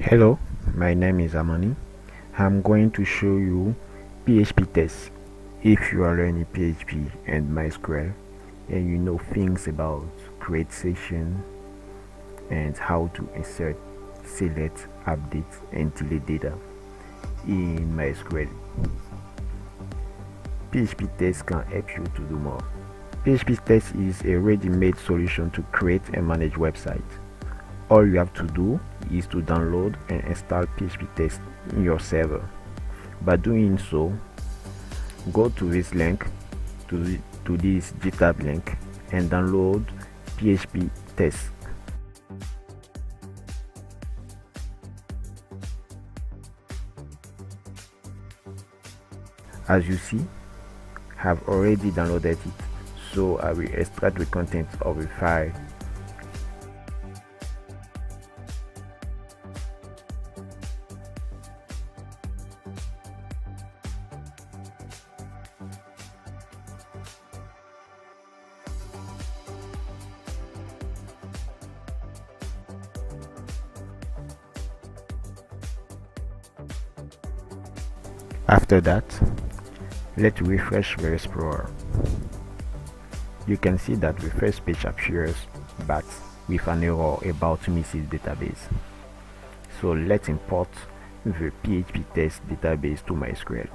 Hello, my name is Amani. I'm going to show you PHP test. If you are learning PHP and MySQL and you know things about create session and how to insert, select, update and delete data in MySQL, PHP test can help you to do more. PHP test is a ready-made solution to create and manage websites. All you have to do is to download and install PHPTest in your server. By doing so, go to this link, to this GitHub link, and download PHPTest. As you see, I have already downloaded it, so I will extract the contents of the file. After that, let's refresh the Explorer. You can see that the first page appears, but with an error about missing database. So let's import the PHP test database to MySQL.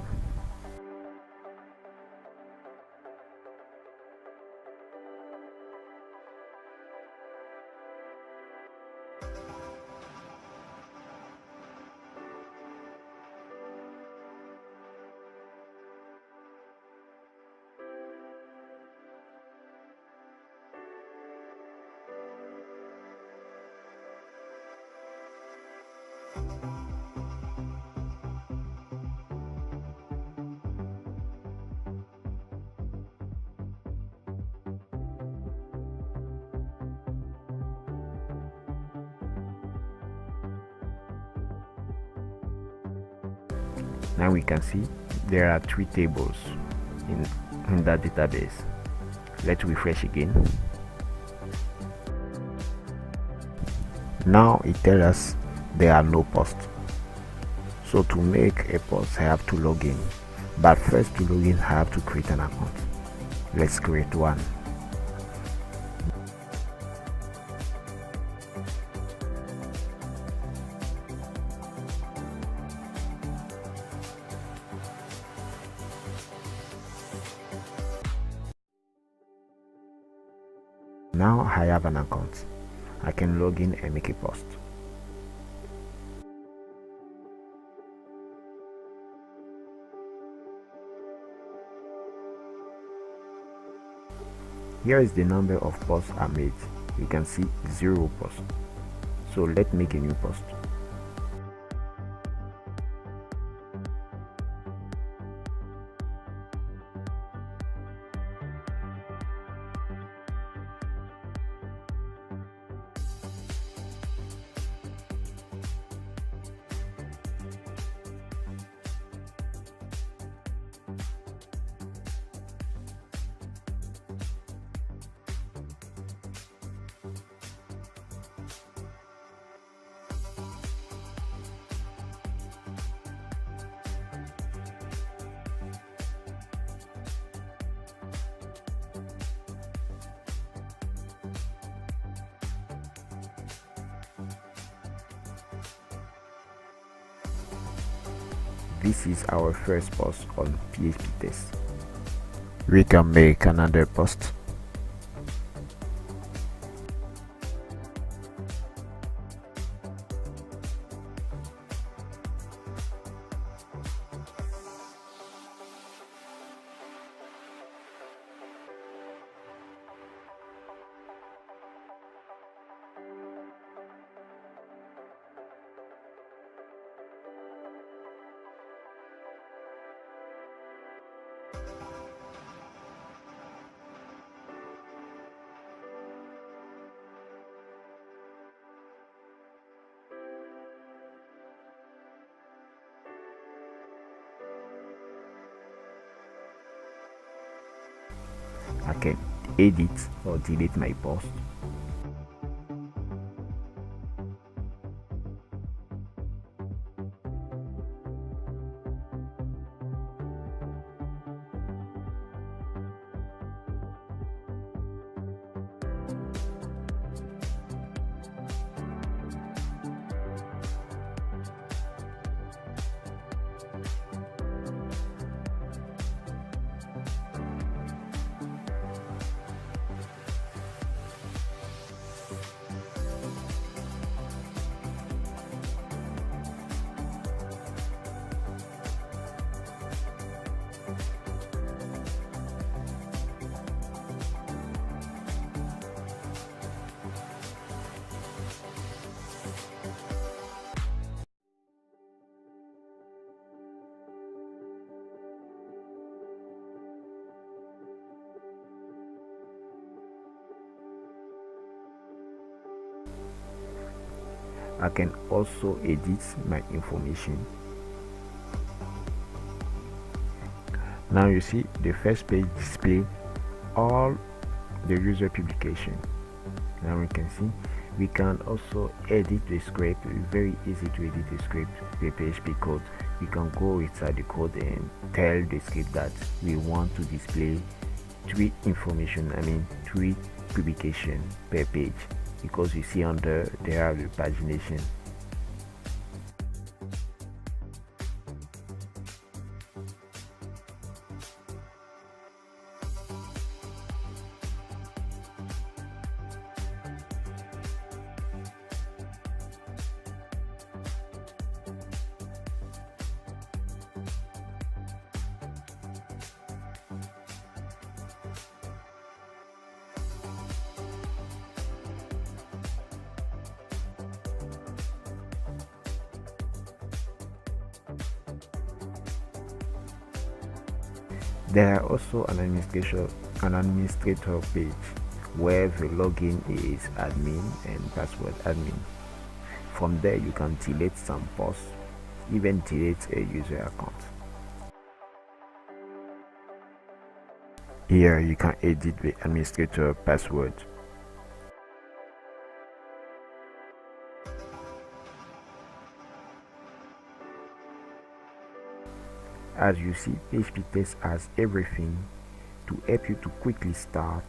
Now we can see there are 3 tables in that database. Let's refresh again. Now it tells us there are no posts. So to make a post, I have to log in. But first to log in, I have to create an account. Let's create one. Now I have an account. I can log in and make a post. Here is the number of posts I made. You can see 0 posts. So let's make a new post. This is our first post on PHP test. We can make another post. I can edit or delete my post. I can also edit my information. Now you see the first page display all the user publication. Now we can see we can also edit the script. It's very easy to edit the script with PHP code. We can go inside the code and tell the script that we want to display three publication per page, because you see under there are the pagination. There are also an administrator page where the login is admin and password admin. From there you can delete some posts, even delete a user account. Here you can edit the administrator password. As you see, PHPTest has everything to help you to quickly start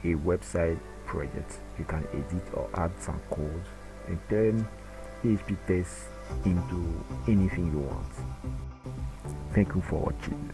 a website project. You can edit or add some code and turn PHPTest into anything you want. Thank you for watching.